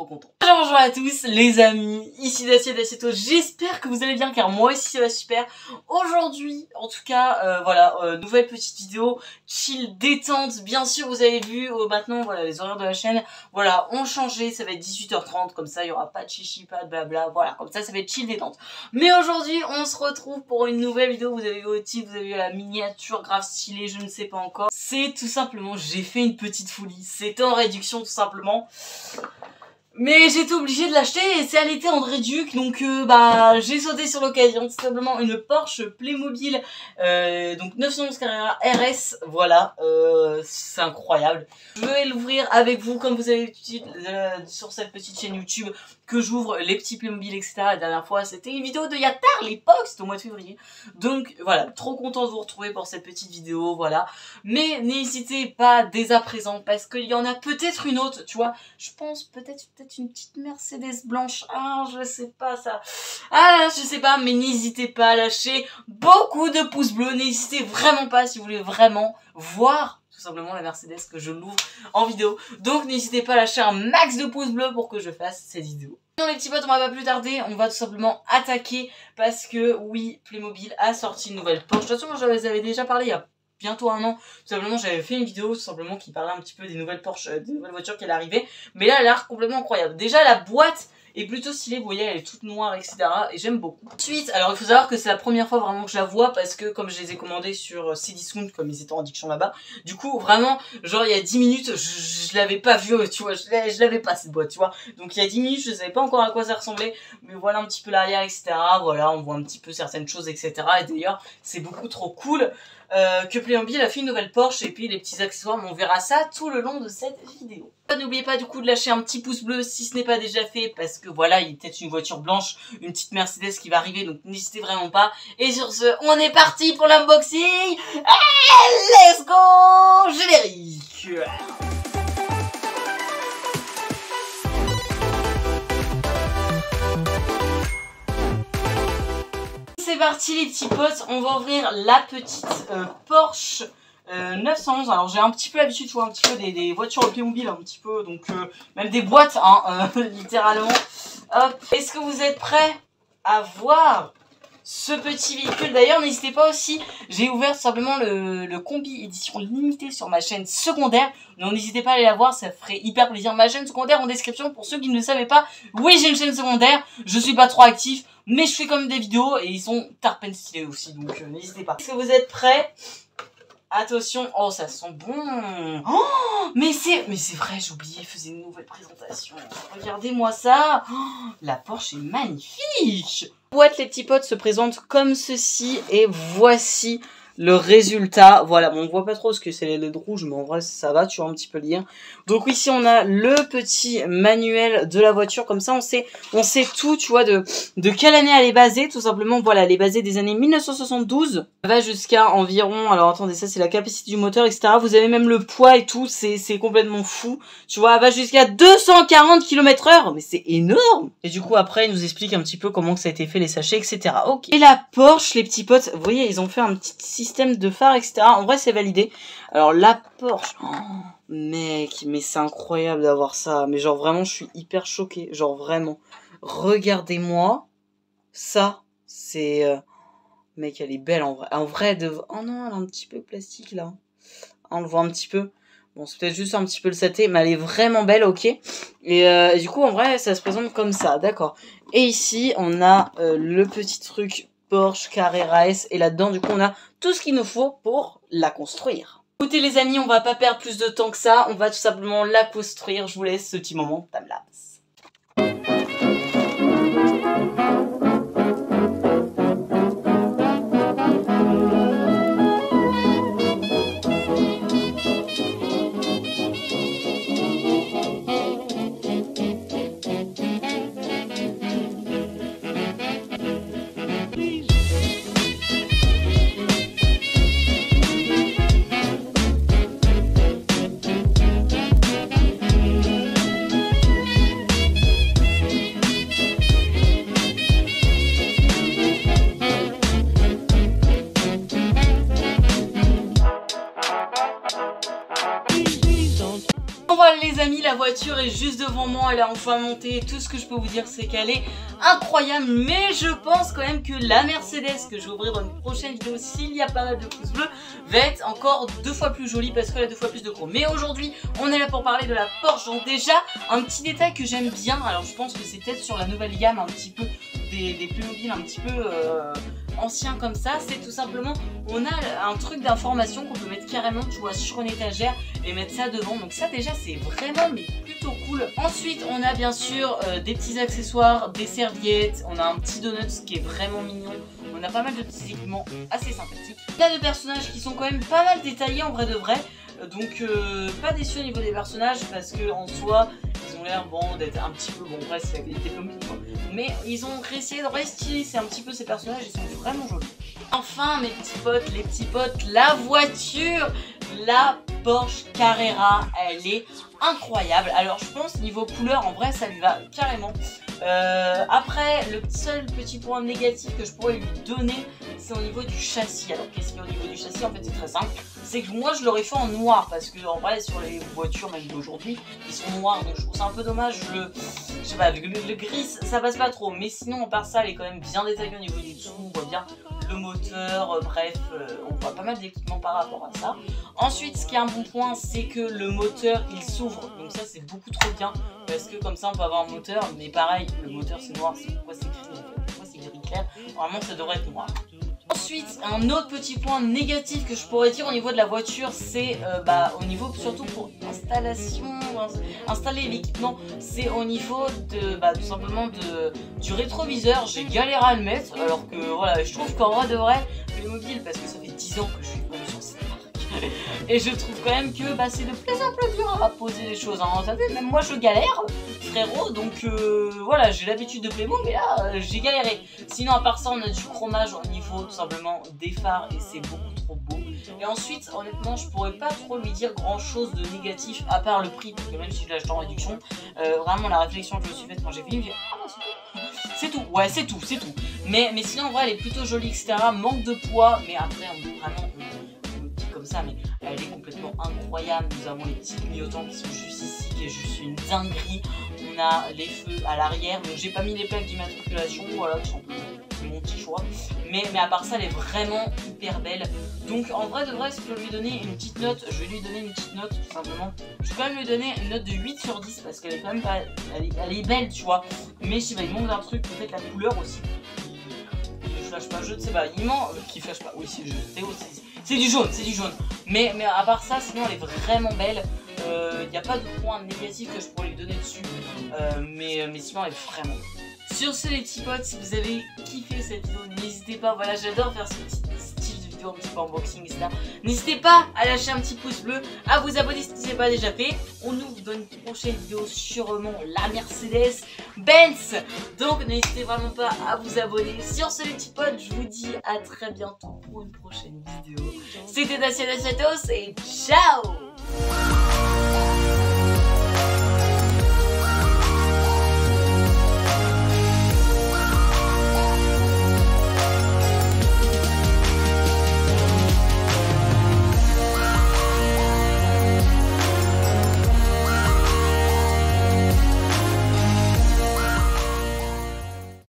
trop content. Bonjour à tous les amis, ici Dacier d'Acieto, j'espère que vous allez bien car moi aussi ça va super. Aujourd'hui, en tout cas, nouvelle petite vidéo, chill, détente, bien sûr vous avez vu, maintenant voilà les horaires de la chaîne, voilà, ont changé, ça va être 18h30, comme ça il n'y aura pas de chichi, pas de blabla, voilà, comme ça va être chill, détente. Mais aujourd'hui, on se retrouve pour une nouvelle vidéo, vous avez vu au titre, vous avez vu la miniature grave stylée, je ne sais pas encore. C'est tout simplement, j'ai fait une petite folie, c'était en réduction tout simplement. Mais j'étais obligée de l'acheter et c'est à l'été en réduc, donc j'ai sauté sur l'occasion, tout simplement une Porsche Playmobil, donc 911 Carrera RS, voilà, c'est incroyable. Je vais l'ouvrir avec vous comme vous avez l'habitude sur cette petite chaîne YouTube que j'ouvre les petits Playmobil etc. La dernière fois c'était une vidéo de Yatar, l'époque, c'était au mois de février, donc voilà, trop content de vous retrouver pour cette petite vidéo, voilà. Mais n'hésitez pas dès à présent parce qu'il y en a peut-être une autre, tu vois, je pense peut-être une petite Mercedes blanche, ah je sais pas ça, ah je sais pas, mais n'hésitez pas à lâcher beaucoup de pouces bleus, n'hésitez vraiment pas si vous voulez vraiment voir tout simplement la Mercedes que je l'ouvre en vidéo, donc n'hésitez pas à lâcher un max de pouces bleus pour que je fasse cette vidéo. Non les petits potes, on va pas plus tarder, on va tout simplement attaquer parce que oui, Playmobil a sorti une nouvelle Porsche. De toute façon, moi je vous avais déjà parlé il y a bientôt un an, tout simplement j'avais fait une vidéo tout simplement qui parlait un petit peu des nouvelles Porsche, des nouvelles voitures qui allaient arriver, mais là elle a l'air complètement incroyable. Déjà la boîte est plutôt stylée, vous voyez elle est toute noire etc et j'aime beaucoup. Ensuite, alors il faut savoir que c'est la première fois vraiment que je la vois parce que comme je les ai commandés sur Cdiscount comme ils étaient en réduction là-bas, du coup vraiment genre il y a 10 minutes je l'avais pas vu, tu vois, je l'avais pas cette boîte, tu vois, donc il y a 10 minutes je savais pas encore à quoi ça ressemblait, mais voilà un petit peu l'arrière etc, voilà on voit un petit peu certaines choses etc et d'ailleurs c'est beaucoup trop cool que Playmobil a fait une nouvelle Porsche et puis les petits accessoires, mais on verra ça tout le long de cette vidéo. N'oubliez pas du coup de lâcher un petit pouce bleu si ce n'est pas déjà fait parce que voilà il y a peut-être une voiture blanche, une petite Mercedes qui va arriver, donc n'hésitez vraiment pas. Et sur ce, on est parti pour l'unboxing. Let's go, générique. C'est parti les petits potes, on va ouvrir la petite Porsche 911. Alors j'ai un petit peu l'habitude, tu vois, un petit peu des voitures Playmobil, un petit peu, donc même des boîtes, hein, littéralement. Hop, est-ce que vous êtes prêts à voir ce petit véhicule? D'ailleurs n'hésitez pas aussi, j'ai ouvert tout simplement le combi édition limitée sur ma chaîne secondaire, donc n'hésitez pas à aller la voir, ça ferait hyper plaisir. Ma chaîne secondaire en description pour ceux qui ne le savaient pas. Oui, j'ai une chaîne secondaire, je suis pas trop actif mais je fais quand même des vidéos et ils sont tarpen stylés aussi, donc n'hésitez pas. Est-ce que vous êtes prêts? Attention, oh ça sent bon. Oh, mais c'est vrai, j'ai oublié, je faisais une nouvelle présentation. Regardez-moi ça. Oh, la Porsche est magnifique. La boîte les petits potes se présente comme ceci et voici le résultat. Voilà, bon, on voit pas trop ce que c'est les LED rouges, mais en vrai ça va, tu vois un petit peu lire. Donc ici on a le petit manuel de la voiture, comme ça on sait tout, tu vois, de quelle année elle est basée, tout simplement. Voilà, elle est basée des années 1972, elle va jusqu'à environ, alors attendez, ça c'est la capacité du moteur etc, vous avez même le poids et tout, c'est complètement fou, tu vois, elle va jusqu'à 240 km/h, mais c'est énorme. Et du coup après il nous explique un petit peu comment ça a été fait, les sachets etc. Ok. Et la Porsche les petits potes, vous voyez ils ont fait un petit système de phare etc, en vrai c'est validé. Alors la Porsche, oh, mec, mais c'est incroyable d'avoir ça, mais genre vraiment je suis hyper choquée, genre vraiment, regardez-moi ça, c'est mec elle est belle en vrai oh non elle est un petit peu plastique là, on le voit un petit peu, bon c'est peut-être juste un petit peu le saté, mais elle est vraiment belle. Ok. Et du coup en vrai ça se présente comme ça, d'accord. Et ici on a le petit truc Porsche Carrera S, et là-dedans du coup on a tout ce qu'il nous faut pour la construire. Écoutez les amis, on va pas perdre plus de temps que ça, on va tout simplement la construire. Je vous laisse ce petit moment timelapse. voiture est juste devant moi, elle est enfin montée. Tout ce que je peux vous dire, c'est qu'elle est incroyable. Mais je pense quand même que la Mercedes, que je vais ouvrir dans une prochaine vidéo, s'il y a pas mal de pouces bleus, va être encore 2 fois plus jolie parce qu'elle a 2 fois plus de gros. Mais aujourd'hui, on est là pour parler de la Porsche. Donc déjà, un petit détail que j'aime bien. Alors je pense que c'est peut-être sur la nouvelle gamme un petit peu des Playmobil un petit peu anciens comme ça, c'est tout simplement on a un truc d'information qu'on peut mettre carrément, tu vois, sur une étagère et mettre ça devant. Donc ça déjà c'est vraiment mais plutôt cool. Ensuite on a bien sûr des petits accessoires, des serviettes, on a un petit donut qui est vraiment mignon. On a pas mal de petits équipements assez sympathiques. Il y a des personnages qui sont quand même pas mal détaillés en vrai de vrai. Donc pas déçu au niveau des personnages parce que en soi ils ont l'air bon d'être un petit peu bon, après c'est la qualité comique quoi. Mais ils ont essayé de restyliser un petit peu ces personnages, ils sont vraiment jolis. Enfin mes petits potes, la voiture, la Porsche Carrera, elle est incroyable. Alors je pense niveau couleur en vrai ça lui va carrément. Après le seul petit point négatif que je pourrais lui donner c'est au niveau du châssis. Alors qu'est-ce qu'il y a au niveau du châssis? En fait c'est très simple, c'est que moi je l'aurais fait en noir parce que en vrai sur les voitures même d'aujourd'hui ils sont noirs, donc je trouve ça un peu dommage. Je sais pas, le gris ça passe pas trop, mais sinon à part ça elle est quand même bien détaillée au niveau du dessous. On voit bien le moteur, bref on voit pas mal d'équipements par rapport à ça. Ensuite ce qui est un bon point c'est que le moteur il s'ouvre, donc ça c'est beaucoup trop bien parce que comme ça on peut avoir un moteur, mais pareil le moteur c'est noir, c'est pourquoi c'est gris en fait, pourquoi c'est gris clair, normalement ça devrait être noir. Ensuite, un autre petit point négatif que je pourrais dire au niveau de la voiture, c'est au niveau surtout pour installer l'équipement, c'est au niveau de tout simplement du rétroviseur. J'ai galéré à le mettre, alors que voilà, je trouve qu'en vrai de vrai, Playmobil, parce que ça fait 10 ans que je suis vraiment sur cette marque, et je trouve quand même que c'est de plus en plus dur à poser les choses. Hein. Vous savez, même moi je galère, frérot, donc voilà, j'ai l'habitude de Playmo, mais là j'ai galéré. Sinon, à part ça, on a du chromage au niveau tout simplement des phares et c'est beaucoup trop beau. Et ensuite, honnêtement, je pourrais pas trop lui dire grand chose de négatif à part le prix, parce que même si je l'achète en réduction, vraiment la réflexion que je me suis faite quand j'ai fini, j'ai dit ah, c'est tout, ouais, c'est tout. Mais sinon, en vrai, elle est plutôt jolie, etc. Manque de poids, mais après, on est vraiment. Comme ça, mais elle est complètement incroyable. Nous avons les petits clignotants qui sont juste ici, qui est juste une dinguerie. On a les feux à l'arrière, donc j'ai pas mis les plaques d'immatriculation, voilà, c'est mon petit choix. Mais à part ça, elle est vraiment hyper belle. Donc en vrai de vrai, si je peux lui donner une petite note, je vais lui donner une petite note tout simplement. Je vais quand même lui donner une note de 8 sur 10 parce qu'elle est quand même pas. Elle est belle, tu vois. Mais je sais pas, il manque d'un truc, peut-être la couleur aussi. Je flash pas, je ne sais pas. Il manque. Qui flash pas? Oui, c'est du jaune, mais à part ça, sinon elle est vraiment belle. Il n'y a pas de point négatif que je pourrais lui donner dessus, mais sinon elle est vraiment belle. Sur ce les petits potes, si vous avez kiffé cette vidéo, n'hésitez pas, voilà, j'adore faire ce petit style de vidéo, un petit peu unboxing, etc. N'hésitez pas à lâcher un petit pouce bleu, à vous abonner si ce n'est pas déjà fait. On ouvre dans une prochaine vidéo sûrement la Mercedes Benz, donc n'hésitez vraiment pas à vous abonner. Sur ce les petits potes, je vous dis à très bientôt pour une prochaine vidéo. C'était Dacia Daciatos et ciao.